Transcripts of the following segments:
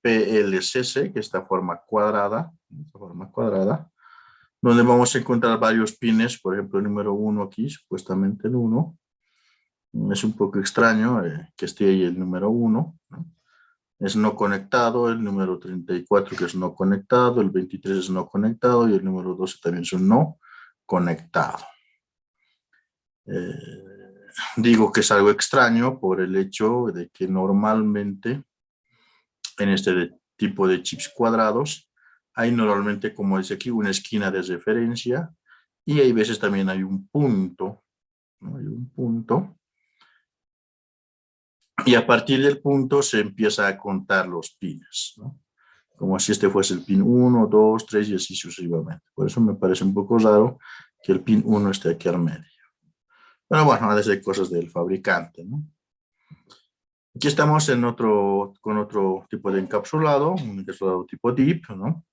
PLCC, que es esta forma cuadrada, donde vamos a encontrar varios pines, por ejemplo, el número 1 aquí, supuestamente el 1. Es un poco extraño que esté ahí el número 1, ¿no? Es no conectado, el número 34 que es no conectado, el 23 es no conectado y el número 12 también es un no conectado. Digo que es algo extraño por el hecho de que normalmente en este tipo de chips cuadrados hay normalmente, como dice aquí, una esquina de referencia y hay veces también hay un punto, ¿no? Hay un punto. Y a partir del punto se empieza a contar los pines, ¿no? Como si este fuese el pin 1, 2, 3 y así sucesivamente. Por eso me parece un poco raro que el pin 1 esté aquí al medio. Pero bueno, desde cosas del fabricante, ¿no? Aquí estamos con otro tipo de encapsulado, un encapsulado tipo DIP, ¿no?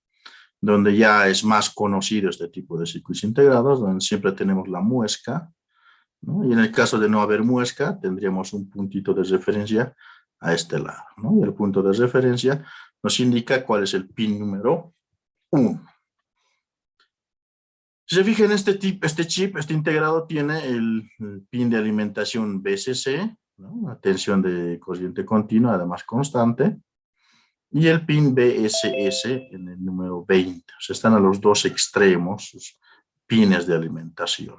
Donde ya es más conocido este tipo de circuitos integrados, donde siempre tenemos la muesca, ¿no? Y en el caso de no haber muesca, tendríamos un puntito de referencia a este lado, ¿no? Y el punto de referencia nos indica cuál es el pin número 1. Si se fijan, este chip, este integrado, tiene el pin de alimentación BCC, ¿no? Una tensión de corriente continua, además constante, y el pin BSS en el número 20. O sea, están a los dos extremos, sus pines de alimentación.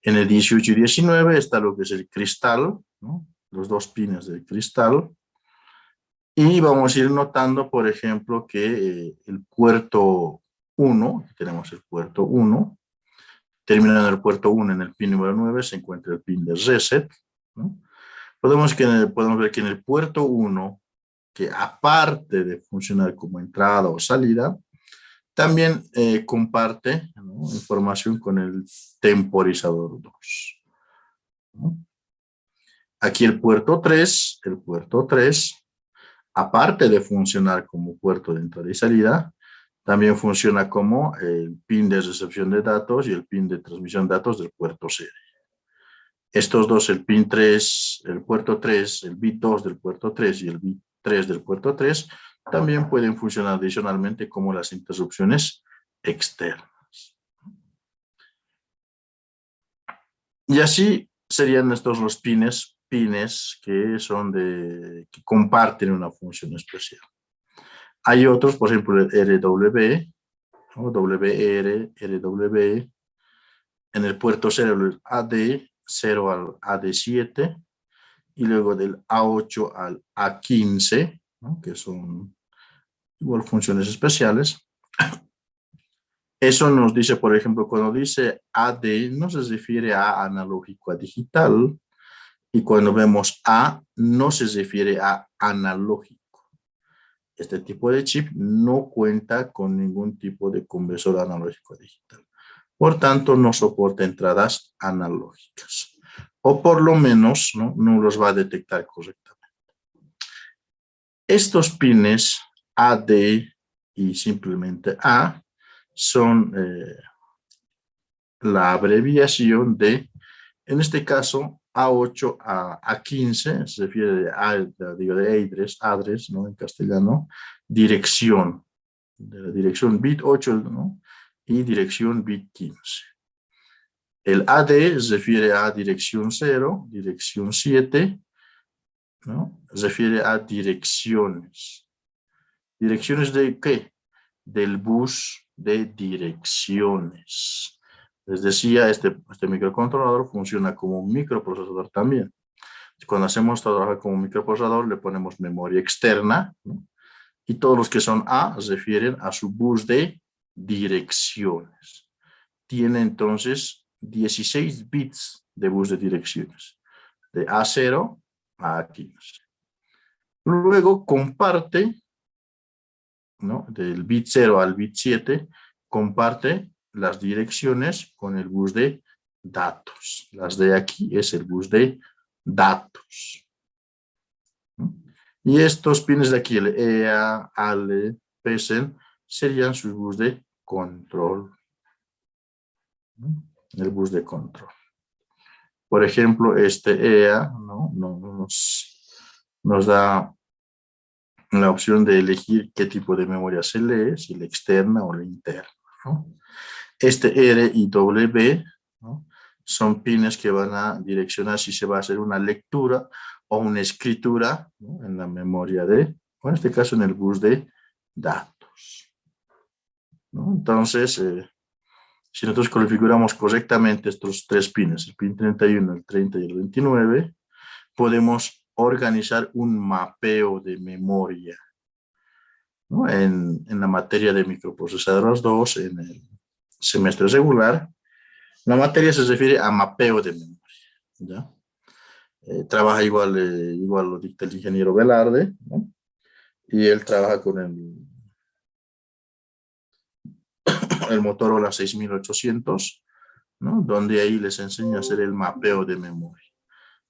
En el 18 y 19 está lo que es el cristal, ¿no? Los dos pines del cristal. Y vamos a ir notando, por ejemplo, que el puerto 1, tenemos el puerto 1, terminando en el puerto 1 en el pin número 9 se encuentra el pin de reset, ¿no? Podemos ver que en el puerto 1, que aparte de funcionar como entrada o salida, también comparte, ¿no?, información con el temporizador 2. ¿No? Aquí el puerto 3, aparte de funcionar como puerto de entrada y salida, también funciona como el pin de recepción de datos y el pin de transmisión de datos del puerto serie. Estos dos, el pin 3, el puerto 3, el bit 2 del puerto 3 y el bit 3 del puerto 3, también pueden funcionar adicionalmente como las interrupciones externas. Y así serían estos los pines que comparten una función especial. Hay otros, por ejemplo, el RW, ¿no? WR, RW, en el puerto 0 el AD, 0 al AD7, y luego del A8 al A15, ¿no?, que son igual funciones especiales. Eso nos dice, por ejemplo, cuando dice AD, no se refiere a analógico a digital, y cuando vemos A, no se refiere a analógico. Este tipo de chip no cuenta con ningún tipo de conversor analógico a digital. Por tanto, no soporta entradas analógicas. O por lo menos, no los va a detectar correctamente. Estos pines AD y simplemente A son la abreviación de, en este caso, A8 a A15, se refiere de adres, ¿no?, en castellano, dirección, de la dirección bit 8, ¿no?, y dirección bit 15. El AD se refiere a dirección 0, dirección 7, ¿no?, se refiere a direcciones. ¿Direcciones de qué? Del bus de direcciones. Les decía, este microcontrolador funciona como un microprocesador también. Cuando hacemos trabajar como un microprocesador, le ponemos memoria externa, ¿no?, y todos los que son A se refieren a su bus de direcciones. Tiene entonces 16 bits de bus de direcciones, de A0 a A15. Luego comparte, ¿no?, del bit 0 al bit 7, comparte las direcciones con el bus de datos. Las de aquí es el bus de datos, ¿no? Y estos pines de aquí, el EA, ALE, PESEL, serían sus bus de control, ¿no?, el bus de control. Por ejemplo, este EA, ¿no?, nos da la opción de elegir qué tipo de memoria se lee, si la externa o la interna, ¿no? Este R y W, ¿no?, son pines que van a direccionar si se va a hacer una lectura o una escritura, ¿no?, en la memoria de, o en este caso en el bus de datos, ¿no? Entonces, si nosotros configuramos correctamente estos tres pines, el pin 31, el 30 y el 29, podemos organizar un mapeo de memoria, ¿no?, en la materia de microprocesadores 2, en el semestre regular. La materia se refiere a mapeo de memoria, ¿ya? Trabaja igual lo dicta el ingeniero Velarde, ¿no? Y él trabaja con el Motorola 6800, ¿no?, donde ahí les enseña a hacer el mapeo de memoria.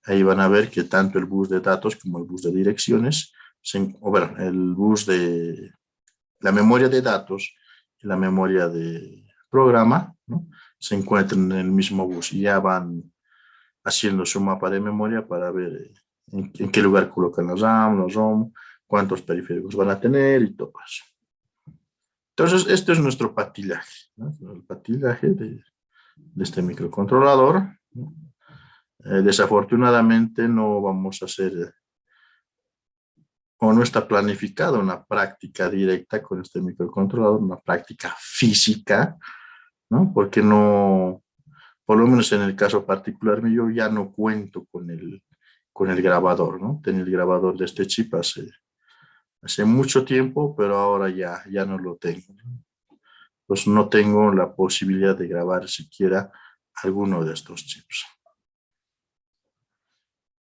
Ahí van a ver que tanto el bus de datos como el bus de direcciones, el bus de la memoria de datos y la memoria de programa, ¿no?, se encuentran en el mismo bus y ya van haciendo su mapa de memoria para ver en qué lugar colocan los RAM, los ROM, cuántos periféricos van a tener y todo eso. Entonces, esto es nuestro patillaje, ¿no?, el patillaje de este microcontrolador, ¿no? Desafortunadamente no vamos a hacer, o no está planificada una práctica directa con este microcontrolador, una práctica física, ¿no? Porque no, por lo menos en el caso particular mío, ya no cuento con el grabador, ¿no? Tenía el grabador de este chip hace mucho tiempo, pero ahora ya no lo tengo. Pues no tengo la posibilidad de grabar siquiera alguno de estos chips.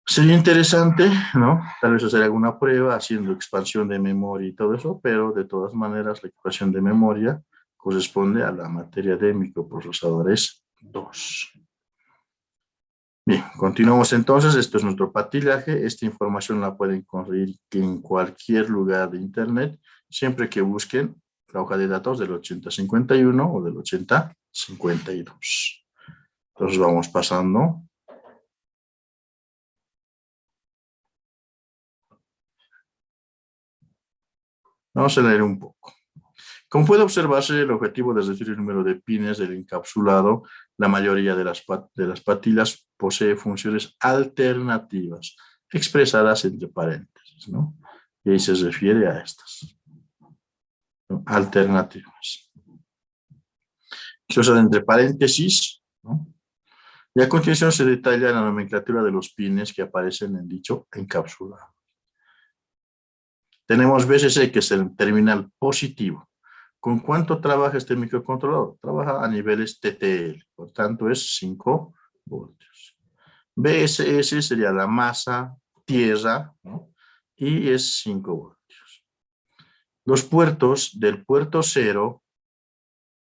Sería interesante, ¿no?, tal vez hacer alguna prueba haciendo expansión de memoria y todo eso, pero de todas maneras la expansión de memoria corresponde a la materia de microprocesadores 2. Bien, continuamos entonces. Esto es nuestro patillaje. Esta información la pueden conseguir en cualquier lugar de internet, siempre que busquen la hoja de datos del 8051 o del 8052. Entonces vamos pasando. Vamos a leer un poco. Como puede observarse, el objetivo de reducir el número de pines del encapsulado, la mayoría de las patillas posee funciones alternativas, expresadas entre paréntesis, ¿no? Y ahí se refiere a estas, ¿no?, alternativas. Se usan entre paréntesis, ¿no? Y a continuación se detalla la nomenclatura de los pines que aparecen en dicho encapsulado. Tenemos VCC, que es el terminal positivo. ¿Con cuánto trabaja este microcontrolador? Trabaja a niveles TTL, por tanto es 5 voltios. BSS sería la masa, tierra, ¿no?, y es 5 voltios. Los puertos del puerto 0,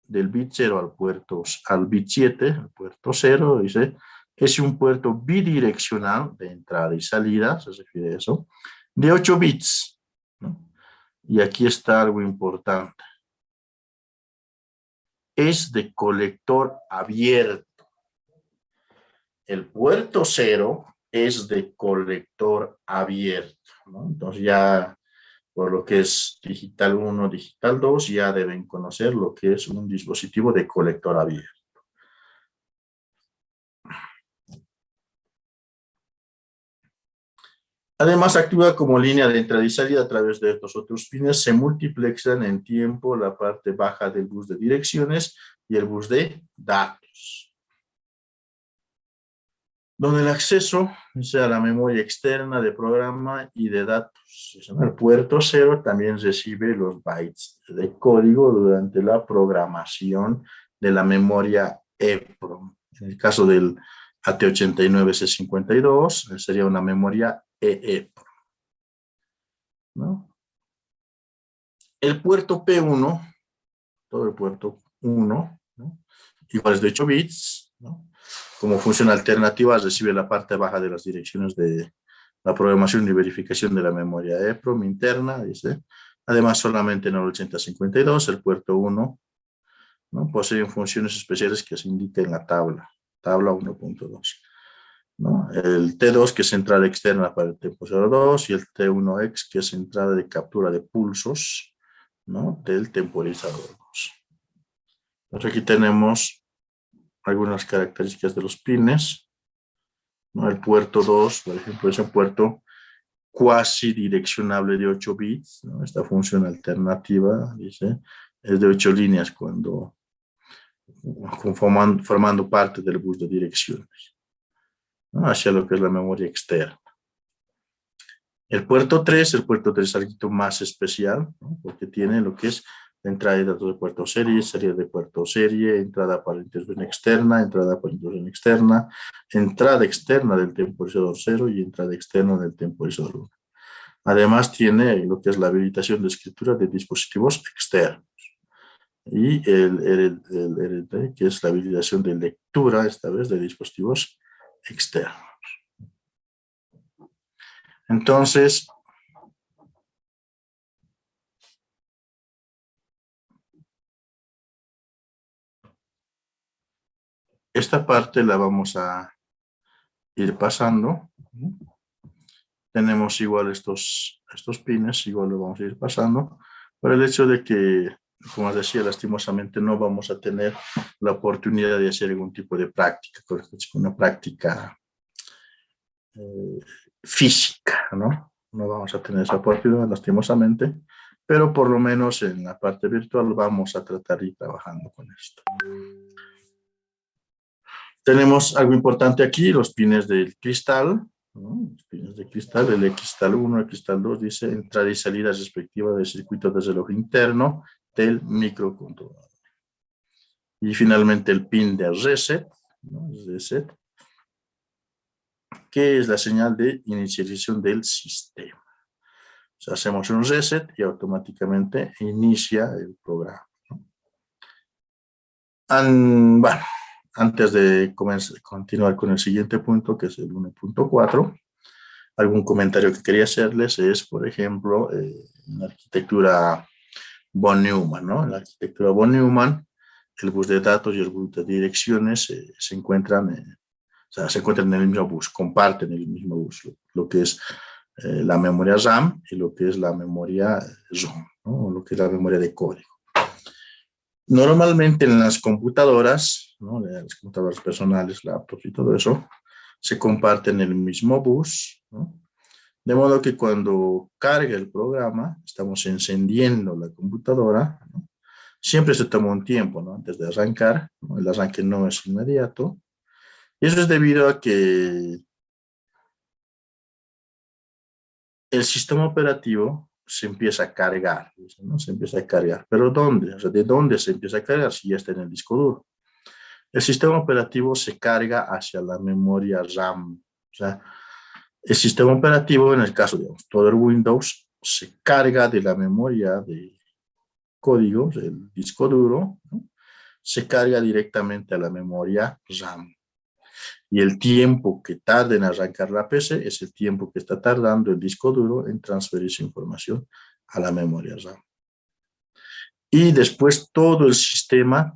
del bit 0 al bit 7, al puerto 0, dice, es un puerto bidireccional de entrada y salida, se refiere a eso, de 8 bits, ¿no? Y aquí está algo importante. Es de colector abierto. El puerto 0 es de colector abierto, ¿no? Entonces ya, por lo que es digital 1, digital 2, ya deben conocer lo que es un dispositivo de colector abierto. Además, actúa como línea de entrada y salida a través de estos otros pines. Se multiplexan en tiempo la parte baja del bus de direcciones y el bus de datos, donde el acceso sea la memoria externa de programa y de datos. El puerto 0 también recibe los bytes de código durante la programación de la memoria EPROM. En el caso del AT89C52 sería una memoria EEPROM, ¿no? El puerto P1, todo el puerto 1, ¿no?, igual es de 8 bits, ¿no? Como función alternativa recibe la parte baja de las direcciones de la programación y verificación de la memoria EPROM interna, dice. Además, solamente en el 8052, el puerto 1, ¿no?, posee funciones especiales que se indican en la tabla 1.2. ¿no? El T2, que es entrada externa para el temporizador 2, y el T1X, que es entrada de captura de pulsos, ¿no? Del temporizador 2. Entonces aquí tenemos algunas características de los pines, ¿no? El puerto 2, por ejemplo, es un puerto cuasi direccionable de 8 bits, ¿no? Esta función alternativa, dice, es de 8 líneas cuando formando parte del bus de direcciones, ¿no? Hacia lo que es la memoria externa. El puerto 3 es algo más especial, ¿no? Porque tiene lo que es la entrada de datos de puerto serie, serie de puerto serie, entrada para interrupción externa, entrada para interrupción externa, entrada externa del temporizador 0 y entrada externa del temporizador 1. Además tiene lo que es la habilitación de escritura de dispositivos externos. Y el RD, que es la habilitación de lectura, esta vez, de dispositivos externos. Entonces, esta parte la vamos a ir pasando. Tenemos igual estos pines, igual lo vamos a ir pasando, por el hecho de que, como decía, lastimosamente no vamos a tener la oportunidad de hacer algún tipo de práctica, una práctica física, ¿no? No vamos a tener esa oportunidad, lastimosamente, pero por lo menos en la parte virtual vamos a tratar de ir trabajando con esto. Tenemos algo importante aquí, los pines del cristal, ¿no? Los pines de cristal, el cristal 1, el cristal 2, dice entrada y salida respectiva del circuito de reloj interno del microcontrolador. Y finalmente el pin de reset, ¿no? Reset, que es la señal de inicialización del sistema. O sea, hacemos un reset y automáticamente inicia el programa, ¿no? Bueno, antes de continuar con el siguiente punto, que es el 1.4, algún comentario que quería hacerles es, por ejemplo, en la arquitectura von Neumann, ¿no? En la arquitectura von Neumann, el bus de datos y el bus de direcciones se encuentran en el mismo bus, comparten el mismo bus, lo que es la memoria RAM y lo que es la memoria ROM, ¿no? Lo que es la memoria de código. Normalmente en las computadoras, ¿no? Las computadoras personales, laptops y todo eso, se comparten el mismo bus, ¿no? De modo que cuando carga el programa, estamos encendiendo la computadora, ¿no? Siempre se toma un tiempo, ¿no? Antes de arrancar, ¿no? El arranque no es inmediato. Y eso es debido a que el sistema operativo se empieza a cargar, ¿no? Se empieza a cargar. ¿Pero dónde? O sea, ¿de dónde se empieza a cargar si ya está en el disco duro? El sistema operativo se carga hacia la memoria RAM. O sea, el sistema operativo, en el caso de todo el Windows, se carga de la memoria de código, del disco duro, ¿no? Se carga directamente a la memoria RAM. Y el tiempo que tarda en arrancar la PC es el tiempo que está tardando el disco duro en transferir su información a la memoria RAM. Y después todo el sistema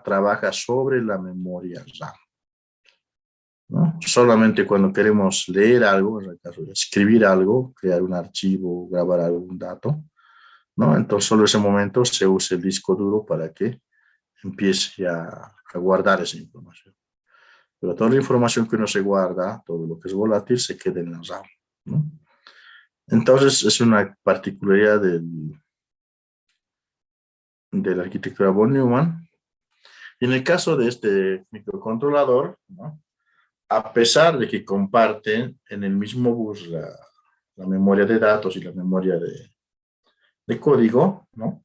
trabaja sobre la memoria RAM, ¿no? Solamente cuando queremos leer algo, en el caso de escribir algo, crear un archivo, grabar algún dato, ¿no? Entonces solo en ese momento se usa el disco duro para que empiece a guardar esa información. Pero toda la información que uno se guarda, todo lo que es volátil, se queda en la RAM, ¿no? Entonces es una particularidad de la arquitectura von Neumann. Y en el caso de este microcontrolador, ¿no? A pesar de que comparten en el mismo bus la memoria de datos y la memoria de código, ¿no?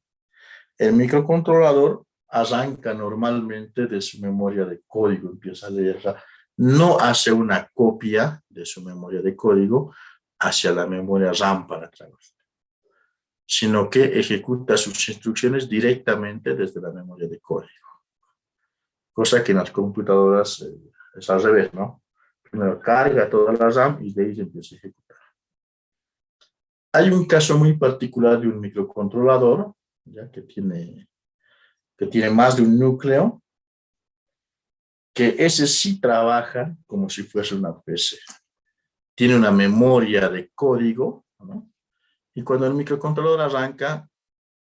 El microcontrolador arranca normalmente de su memoria de código, empieza a leerla, no hace una copia de su memoria de código hacia la memoria RAM para atrás, sino que ejecuta sus instrucciones directamente desde la memoria de código. Cosa que en las computadoras es al revés, ¿no? Primero carga toda la RAM y de ahí se empieza a ejecutar. Hay un caso muy particular de un microcontrolador, ya que tiene más de un núcleo, que ese sí trabaja como si fuese una PC. Tiene una memoria de código, ¿no? Y cuando el microcontrolador arranca,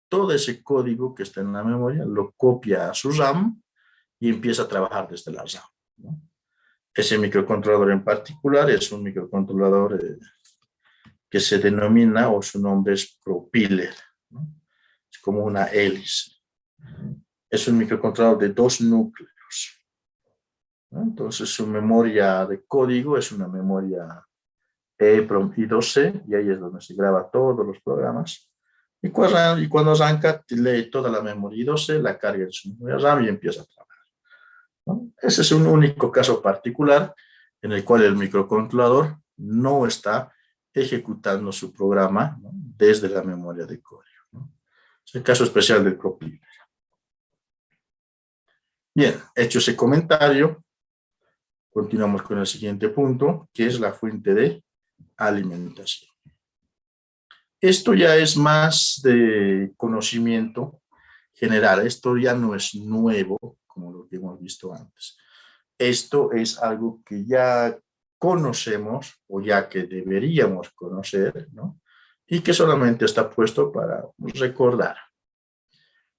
todo ese código que está en la memoria lo copia a su RAM y empieza a trabajar desde la RAM, ¿no? Ese microcontrolador en particular es un microcontrolador que se denomina, o su nombre es Propeller, ¿no? Es como una hélice. Es un microcontrolador de 2 núcleos, ¿no? Entonces su memoria de código es una memoria EEPROM I2C, y ahí es donde se graba todos los programas. Y cuando arranca, lee toda la memoria I2C, la carga en su memoria RAM y empieza a trabajar, ¿no? Ese es un único caso particular en el cual el microcontrolador no está ejecutando su programa, ¿no?, desde la memoria de código, ¿no? Es el caso especial del Propeller. Bien, hecho ese comentario, continuamos con el siguiente punto, que es la fuente de alimentación. Esto ya es más de conocimiento general, esto ya no es nuevo, como lo que hemos visto antes. Esto es algo que ya conocemos, o ya que deberíamos conocer, ¿no? Y que solamente está puesto para recordar.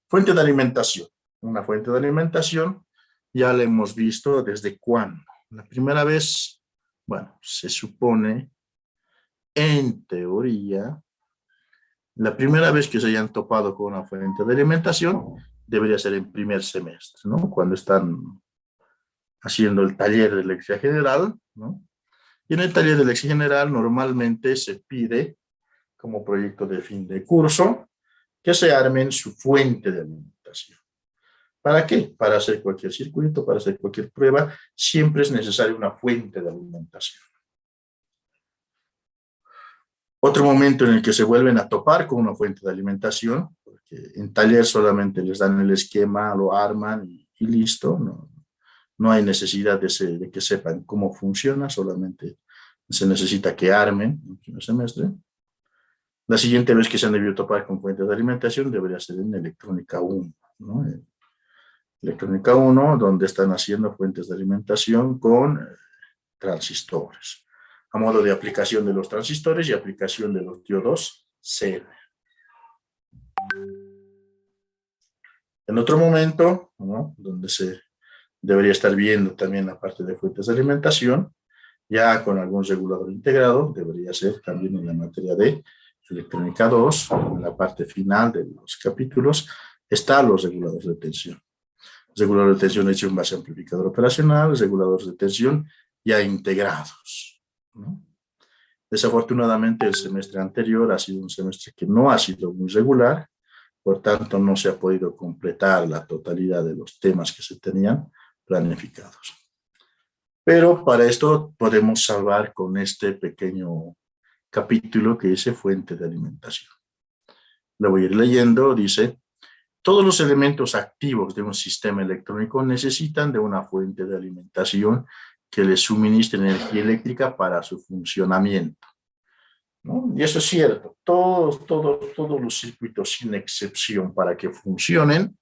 Fuente de alimentación. Una fuente de alimentación ya la hemos visto desde cuándo. La primera vez, bueno, se supone, en teoría, la primera vez que se hayan topado con una fuente de alimentación debería ser en primer semestre, ¿no? Cuando están haciendo el taller de electricidad general, ¿no? Y en el taller de electricidad general normalmente se pide, como proyecto de fin de curso, que se armen su fuente de alimentación. ¿Para qué? Para hacer cualquier circuito, para hacer cualquier prueba, siempre es necesaria una fuente de alimentación. Otro momento en el que se vuelven a topar con una fuente de alimentación, porque en taller solamente les dan el esquema, lo arman y listo, no hay necesidad de que sepan cómo funciona, solamente se necesita que armen en el primer semestre. La siguiente vez que se han debido topar con fuentes de alimentación debería ser en electrónica 1, ¿no? Electrónica 1, donde están haciendo fuentes de alimentación con transistores, a modo de aplicación de los transistores y aplicación de los diodos CR. En otro momento, ¿no?, donde se debería estar viendo también la parte de fuentes de alimentación, ya con algún regulador integrado, debería ser también en la materia de electrónica 2, en la parte final de los capítulos, están los reguladores de tensión. Reguladores de tensión hechos en base a amplificador operacional, reguladores de tensión ya integrados, ¿no? Desafortunadamente, el semestre anterior ha sido un semestre que no ha sido muy regular, por tanto, no se ha podido completar la totalidad de los temas que se tenían planificados. Pero para esto podemos salvar con este pequeño capítulo que dice fuente de alimentación. Lo voy a ir leyendo, dice: todos los elementos activos de un sistema electrónico necesitan de una fuente de alimentación que les suministre energía eléctrica para su funcionamiento, ¿no? Y eso es cierto. Todos los circuitos, sin excepción, para que funcionen,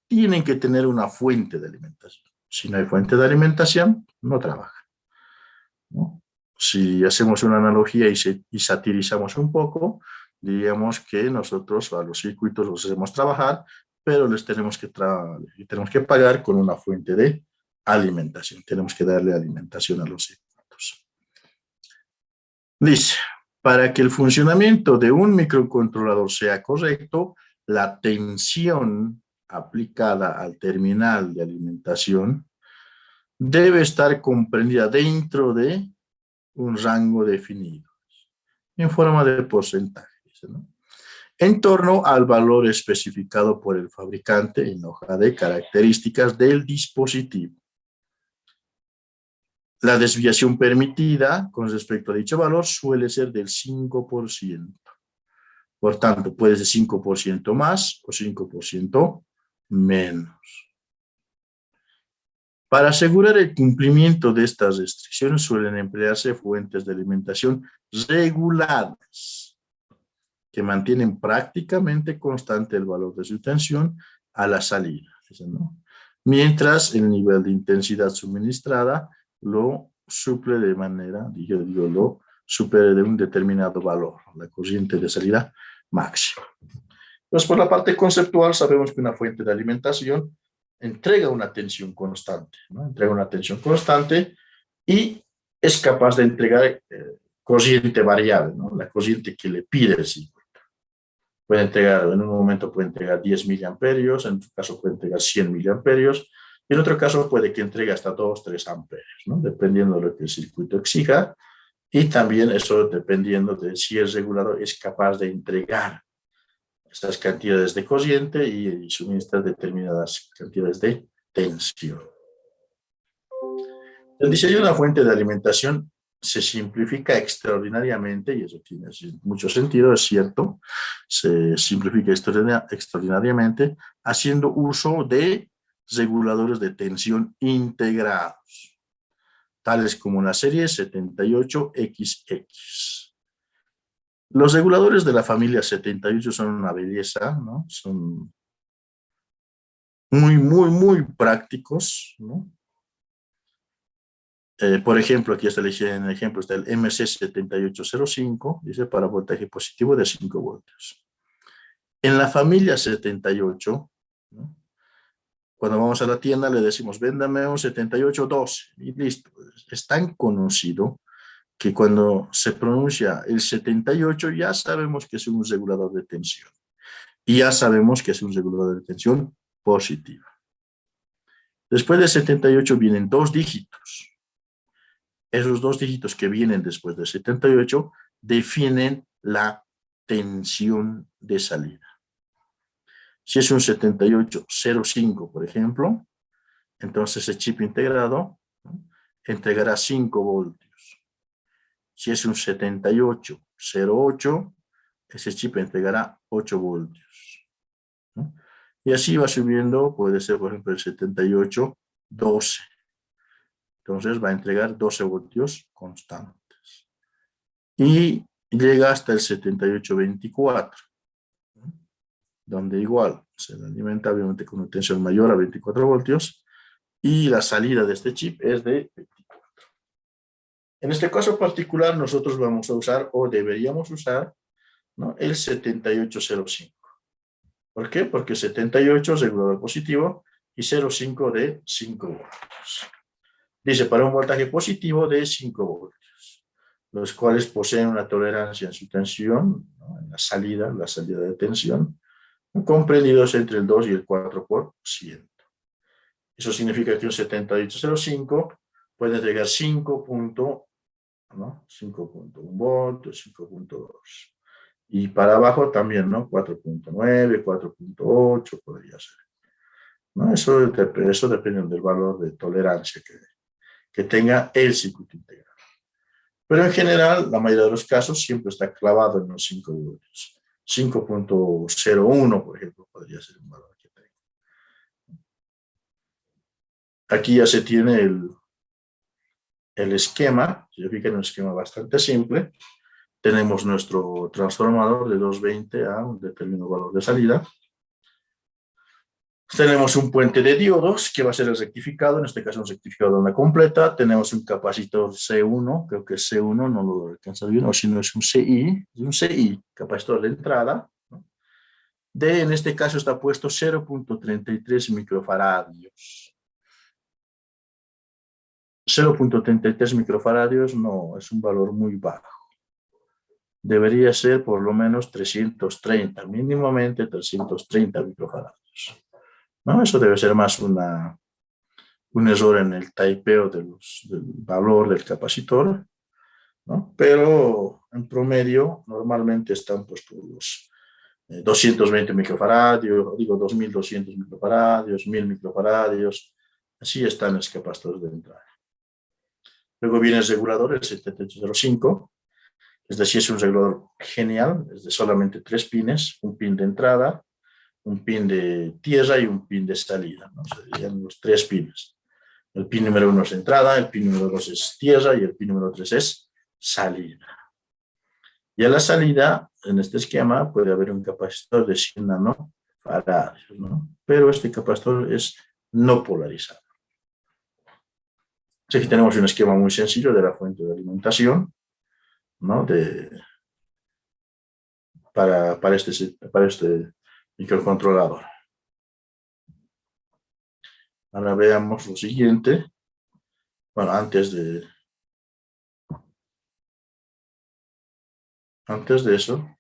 tienen que tener una fuente de alimentación. Si no hay fuente de alimentación, no trabaja, ¿no? Si hacemos una analogía y satirizamos un poco, diríamos que nosotros a los circuitos los hacemos trabajar, pero les tenemos que pagar con una fuente de alimentación. Tenemos que darle alimentación a los circuitos. Dice: para que el funcionamiento de un microcontrolador sea correcto, la tensión aplicada al terminal de alimentación debe estar comprendida dentro de un rango definido, en forma de porcentaje, ¿no?, en torno al valor especificado por el fabricante en hoja de características del dispositivo. La desviación permitida con respecto a dicho valor suele ser del 5%. Por tanto, puede ser 5% más o 5% menos. Para asegurar el cumplimiento de estas restricciones suelen emplearse fuentes de alimentación reguladas que mantienen prácticamente constante el valor de su tensión a la salida, ¿no? mientras el nivel de intensidad suministrada lo suple de manera, lo supere de un determinado valor, la corriente de salida máxima. Entonces, por la parte conceptual, sabemos que una fuente de alimentación entrega una tensión constante, ¿no? Entrega una tensión constante y es capaz de entregar corriente variable, ¿no? La corriente que le pide el circuito. Puede entregar, en un momento puede entregar 10 miliamperios, en otro caso puede entregar 100 miliamperios, y en otro caso puede que entregue hasta 2, 3 amperios, ¿no? Dependiendo de lo que el circuito exija, y también eso dependiendo de si el regulador es capaz de entregar esas cantidades de corriente y suministrar determinadas cantidades de tensión. El diseño de una fuente de alimentación se simplifica extraordinariamente, y eso tiene mucho sentido, es cierto, se simplifica extraordinariamente haciendo uso de reguladores de tensión integrados, tales como la serie 78XX. Los reguladores de la familia 78 son una belleza, ¿no? Son muy prácticos, ¿no? Por ejemplo, aquí está el ejemplo, está el MC7805, dice para voltaje positivo de 5 voltios. En la familia 78, ¿no? Cuando vamos a la tienda le decimos, véndame un 7812 y listo. Es tan conocido que cuando se pronuncia el 78 ya sabemos que es un regulador de tensión. Y ya sabemos que es un regulador de tensión positiva. Después de 78 vienen 2 dígitos. Esos 2 dígitos que vienen después de 78 definen la tensión de salida. Si es un 7805, por ejemplo, entonces el chip integrado, ¿no?, entregará 5 voltios. Si es un 7808, ese chip entregará 8 voltios, ¿no? Y así va subiendo, puede ser, por ejemplo, el 7812. Entonces va a entregar 12 voltios constantes. Y llega hasta el 7824, ¿no?, donde igual se alimenta obviamente con una tensión mayor a 24 voltios y la salida de este chip es de 24. En este caso particular nosotros vamos a usar o deberíamos usar, ¿no?, el 7805. ¿Por qué? Porque 78 es regulador positivo y 0,5 de 5 voltios. Dice, para un voltaje positivo de 5 voltios, los cuales poseen una tolerancia en su tensión, ¿no?, en la salida de tensión, comprendidos entre el 2 y el 4%. Eso significa que un 7805 puede entregar 5.1 voltios, 5.2. Y para abajo también, ¿no? 4.9, 4.8 podría ser, ¿no? Eso depende del valor de tolerancia que tenga el circuito integrado. Pero en general, la mayoría de los casos siempre está clavado en los 5 voltios. 5.01, por ejemplo, podría ser un valor que tenga. Aquí ya se tiene el esquema, se fijan, un esquema bastante simple. Tenemos nuestro transformador de 220 a un determinado valor de salida. Tenemos un puente de diodos que va a ser el rectificado, en este caso un rectificado de onda completa. Tenemos un capacitor C1, creo que es C1, no lo alcanza bien, o si no es un CI, capacitor de entrada, ¿no? En este caso está puesto 0.33 microfaradios. 0.33 microfaradios no, es un valor muy bajo. Debería ser por lo menos 330, mínimamente 330 microfaradios, ¿no? Eso debe ser más un error en el taipeo del valor del capacitor, ¿no? Pero en promedio normalmente están pues por los 220 microfaradios, digo 2200 microfaradios, 1000 microfaradios, así están los capacitores de entrada. Luego viene el regulador, el 7805, es decir, es un regulador genial, es de solamente 3 pines, un pin de entrada, un pin de tierra y un pin de salida, ¿no? Serían los 3 pines. El pin número 1 es entrada, el pin número 2 es tierra y el pin número 3 es salida. Y a la salida, en este esquema, puede haber un capacitor de 100 nanofaradios, ¿no? Pero este capacitor es no polarizado. Así que tenemos un esquema muy sencillo de la fuente de alimentación, ¿no? Para este microcontrolador. Ahora veamos lo siguiente. Bueno, antes de eso,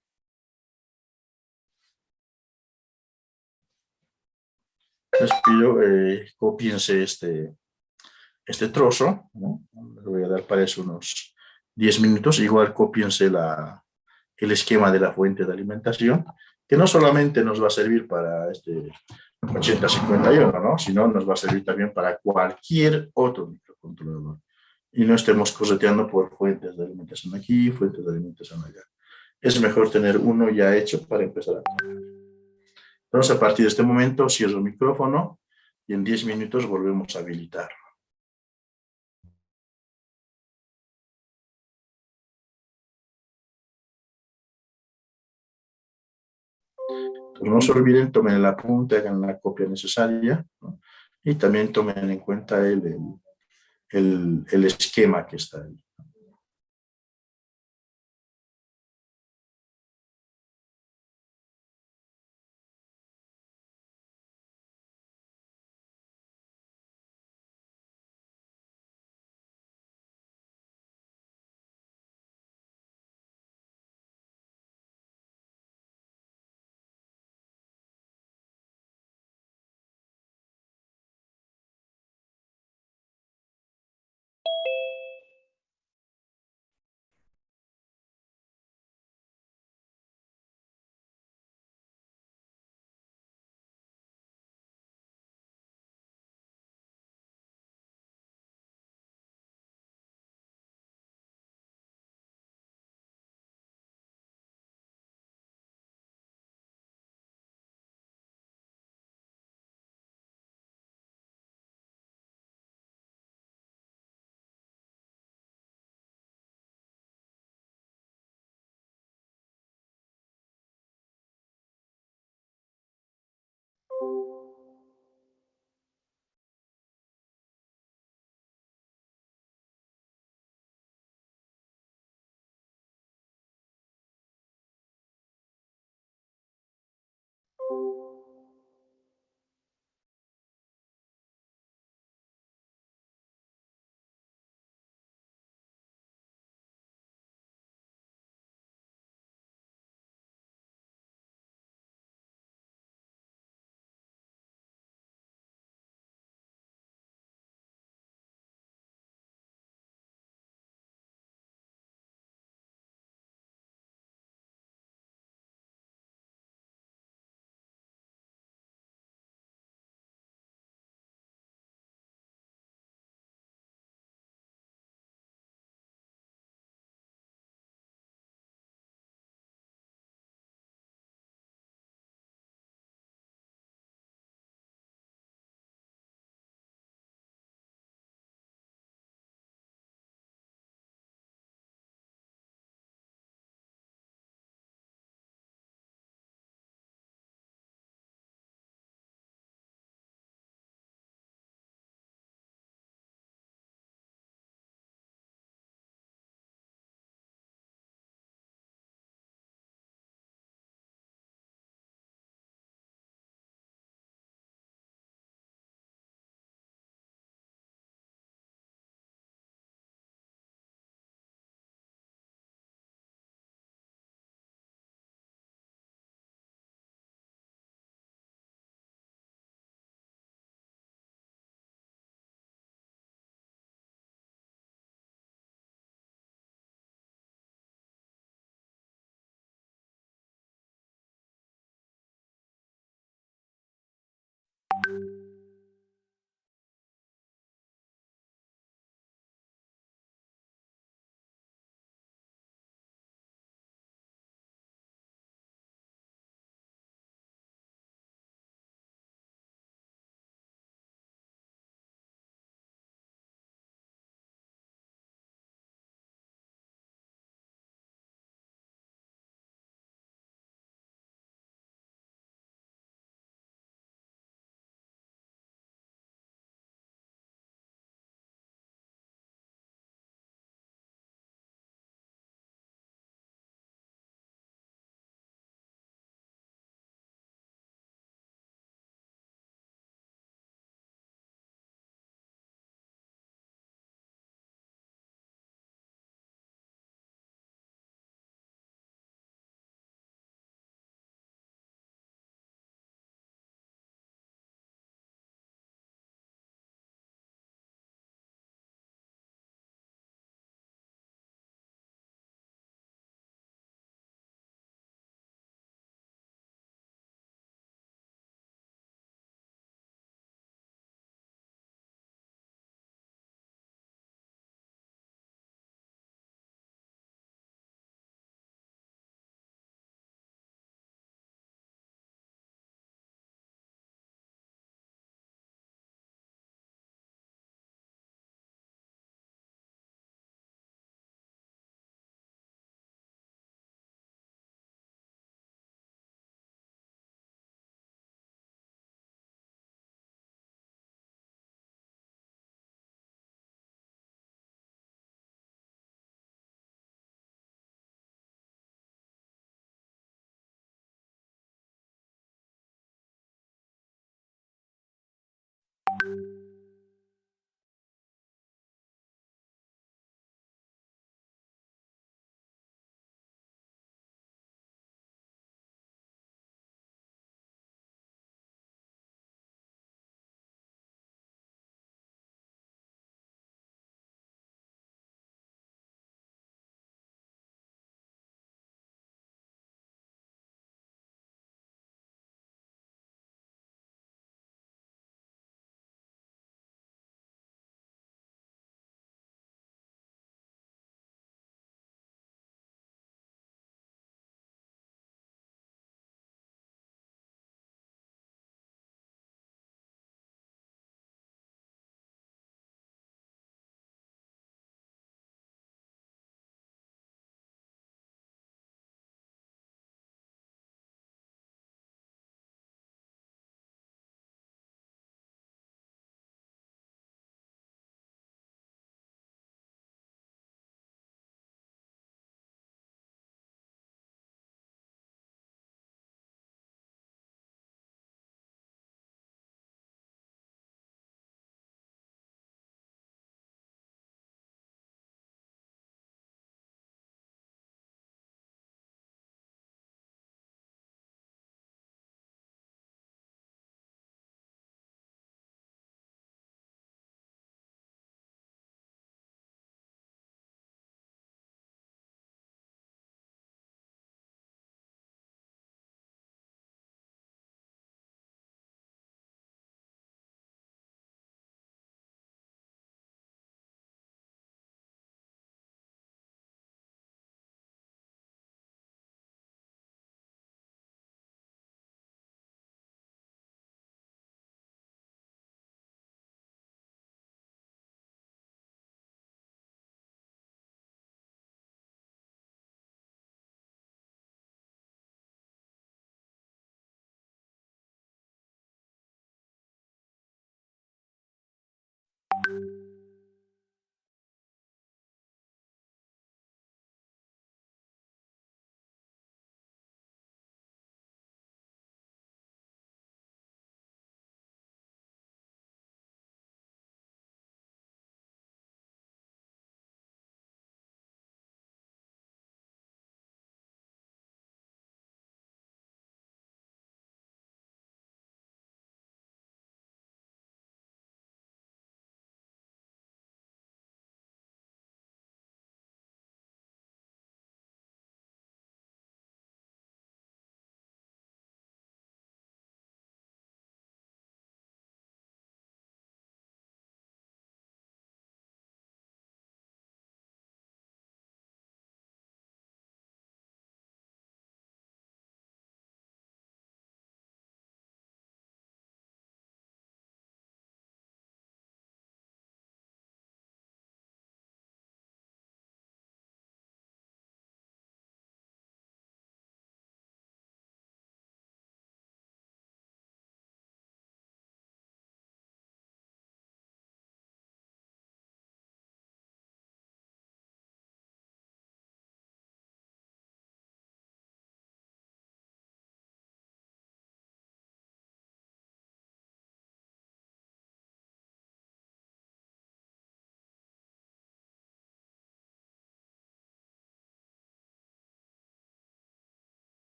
les pido copiense este trozo, ¿no? Les voy a dar para eso unos 10 minutos. Igual copiense el esquema de la fuente de alimentación, que no solamente nos va a servir para este 8051, ¿no? Sino nos va a servir también para cualquier otro microcontrolador. Y no estemos correteando por fuentes de alimentación aquí, fuentes de alimentación allá. Es mejor tener uno ya hecho para empezar a trabajar. Entonces, a partir de este momento, cierro el micrófono y en 10 minutos volvemos a habilitar. Entonces, no se olviden, tomen el apunte, hagan la copia necesaria, ¿no? Y también tomen en cuenta el esquema que está ahí.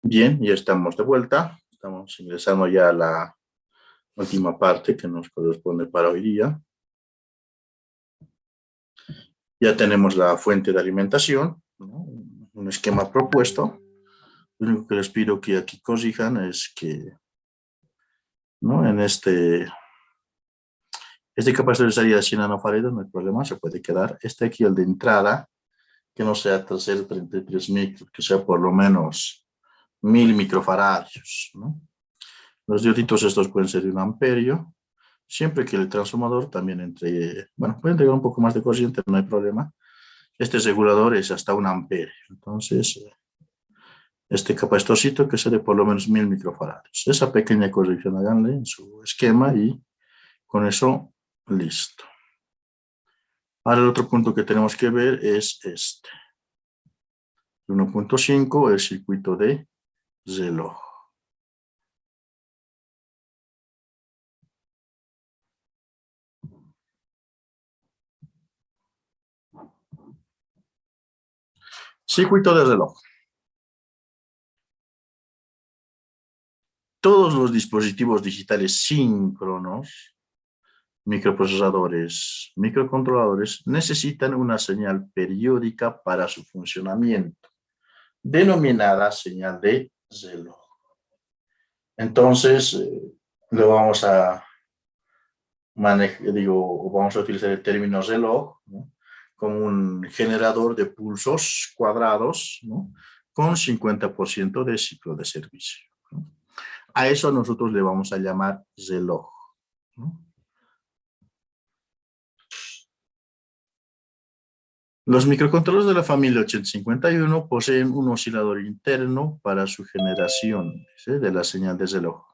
Bien, ya estamos de vuelta. Estamos ingresando ya a la última parte que nos corresponde para hoy día. Ya tenemos la fuente de alimentación, ¿no? Un esquema propuesto. Lo único que les pido que aquí corrijan es que, ¿no? En este capacitor de salida de 100 nanofarados no hay problema, se puede quedar. Este aquí, el de entrada, que no sea 333 micros, que sea por lo menos 1000 microfaradios, ¿no? Los dioditos estos pueden ser de 1 amperio, siempre que el transformador también entre, bueno, puede entregar un poco más de corriente, no hay problema. Este regulador es hasta 1 amperio, entonces este capacitorcito que sea de por lo menos 1000 microfaradios. Esa pequeña corrección háganle en su esquema y con eso, listo. Ahora el otro punto que tenemos que ver es este. 1.5, el circuito de reloj. Circuito de reloj. Todos los dispositivos digitales síncronos, microprocesadores, microcontroladores, necesitan una señal periódica para su funcionamiento, denominada señal de reloj. Entonces, lo vamos a vamos a utilizar el término reloj, ¿no? Como un generador de pulsos cuadrados, ¿no? Con 50% de ciclo de servicio, ¿no? A eso nosotros le vamos a llamar reloj, ¿no? Los microcontroladores de la familia 8051 poseen un oscilador interno para su generación, ¿sí?, de la señal de reloj.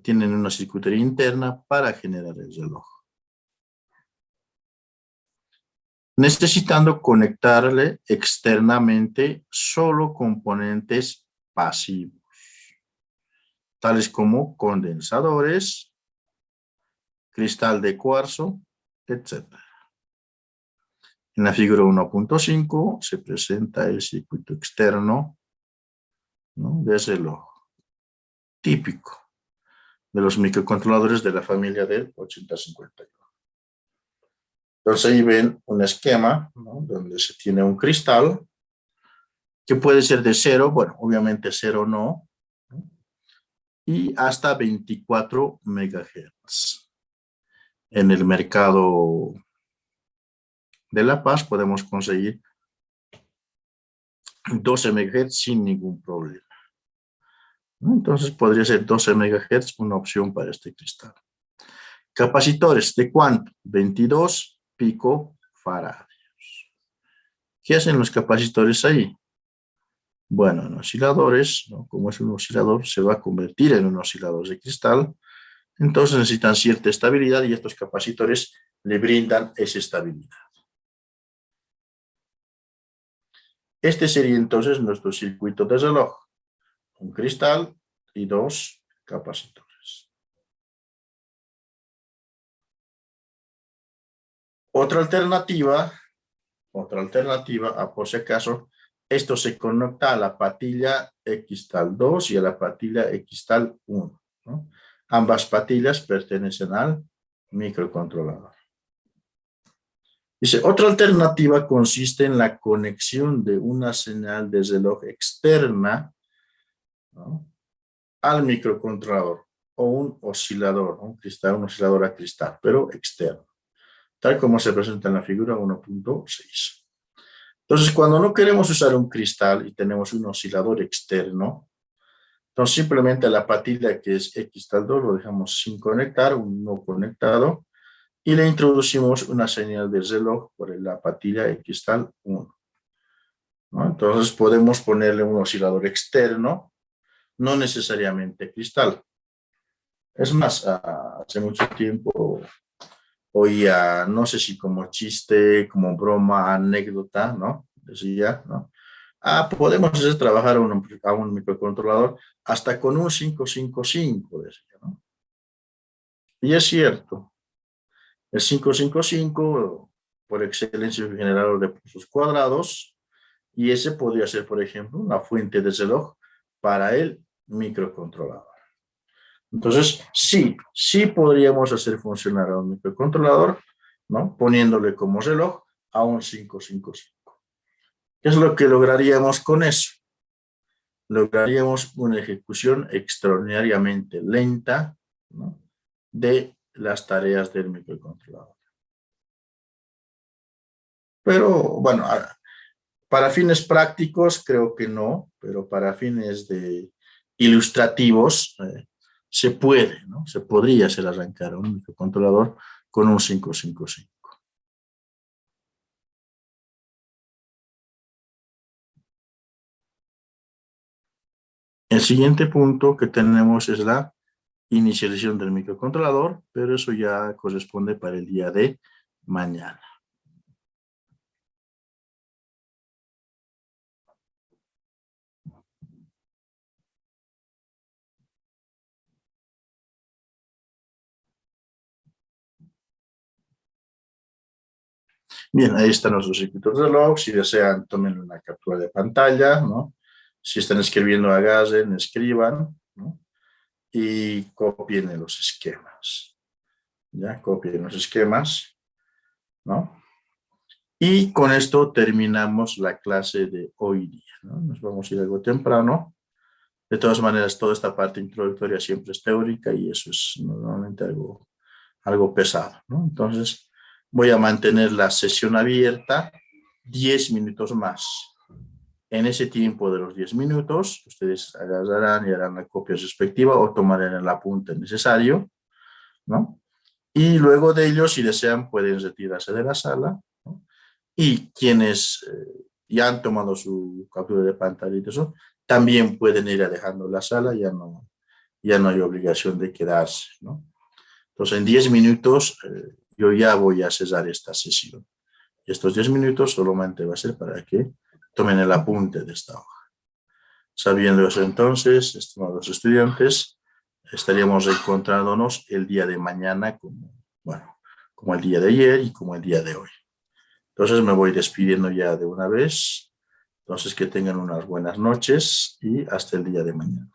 Tienen una circuitería interna para generar el reloj, necesitando conectarle externamente solo componentes pasivos, tales como condensadores, cristal de cuarzo, etc. En la figura 1.5 se presenta el circuito externo, ¿no?, de reloj, típico de los microcontroladores de la familia del 8051. Entonces ahí ven un esquema, ¿no?, donde se tiene un cristal que puede ser de 0, bueno, obviamente 0 no, ¿no?, y hasta 24 megahertz. En el mercado de La Paz podemos conseguir 12 megahertz sin ningún problema, ¿no? Entonces podría ser 12 megahertz una opción para este cristal. Capacitores, ¿de cuánto? 22 picofaradios. ¿Qué hacen los capacitores ahí? Bueno, en osciladores, ¿no?, como es un oscilador, se va a convertir en un oscilador de cristal, entonces necesitan cierta estabilidad y estos capacitores le brindan esa estabilidad. Este sería entonces nuestro circuito de reloj, un cristal y 2 capacitores. Otra alternativa, por si acaso, esto se conecta a la patilla Xtal 2 y a la patilla Xtal 1, ¿no? Ambas patillas pertenecen al microcontrolador. Dice, otra alternativa consiste en la conexión de una señal de reloj externa, ¿no?, al microcontrolador o un oscilador, un oscilador a cristal, pero externo, tal como se presenta en la figura 1.6. Entonces, cuando no queremos usar un cristal y tenemos un oscilador externo, entonces simplemente la patilla que es Xtal 2 lo dejamos sin conectar, un no conectado, y le introducimos una señal de reloj por la patilla Xtal 1, ¿no? Entonces podemos ponerle un oscilador externo, no necesariamente cristal. Es más, hace mucho tiempo oía, no sé si como chiste, como broma, anécdota, ¿no? Decía, ¿no? Podemos hacer trabajar a un microcontrolador hasta con un 555, decía, ¿no? Y es cierto, el 555 por excelencia es un generador de pulsos cuadrados, y ese podría ser, por ejemplo, una fuente de reloj para el microcontrolador. Entonces, sí podríamos hacer funcionar a un microcontrolador, ¿no? Poniéndole como reloj a un 555. ¿Qué es lo que lograríamos con eso? Lograríamos una ejecución extraordinariamente lenta, ¿no?, de las tareas del microcontrolador. Pero, bueno, para fines prácticos creo que no, pero para fines ilustrativos se puede, ¿no? Se podría hacer arrancar un microcontrolador con un 555. El siguiente punto que tenemos es la inicialización del microcontrolador, pero eso ya corresponde para el día de mañana. Bien, ahí están nuestros circuitos de reloj. Si desean, tomen una captura de pantalla, ¿no? Si están escribiendo, agarren, escriban, ¿no? Y copien los esquemas. ¿Ya? Copien los esquemas, ¿no? Y con esto terminamos la clase de hoy día, ¿no? Nos vamos a ir algo temprano. De todas maneras, toda esta parte introductoria siempre es teórica y eso es normalmente algo pesado, ¿no? Entonces, voy a mantener la sesión abierta 10 minutos más. En ese tiempo de los 10 minutos, ustedes agarrarán y harán la copia respectiva o tomarán el apunte necesario, ¿no? Y luego de ello, si desean, pueden retirarse de la sala, ¿no? Y quienes ya han tomado su captura de pantalla y eso, también pueden ir dejando la sala, ya no hay obligación de quedarse, ¿no? Entonces, en 10 minutos yo ya voy a cesar esta sesión. Estos 10 minutos solamente va a ser para que tomen el apunte de esta hoja. Sabiendo eso entonces, estimados estudiantes, estaríamos encontrándonos el día de mañana como el día de ayer y como el día de hoy. Entonces me voy despidiendo ya de una vez. Entonces que tengan unas buenas noches y hasta el día de mañana.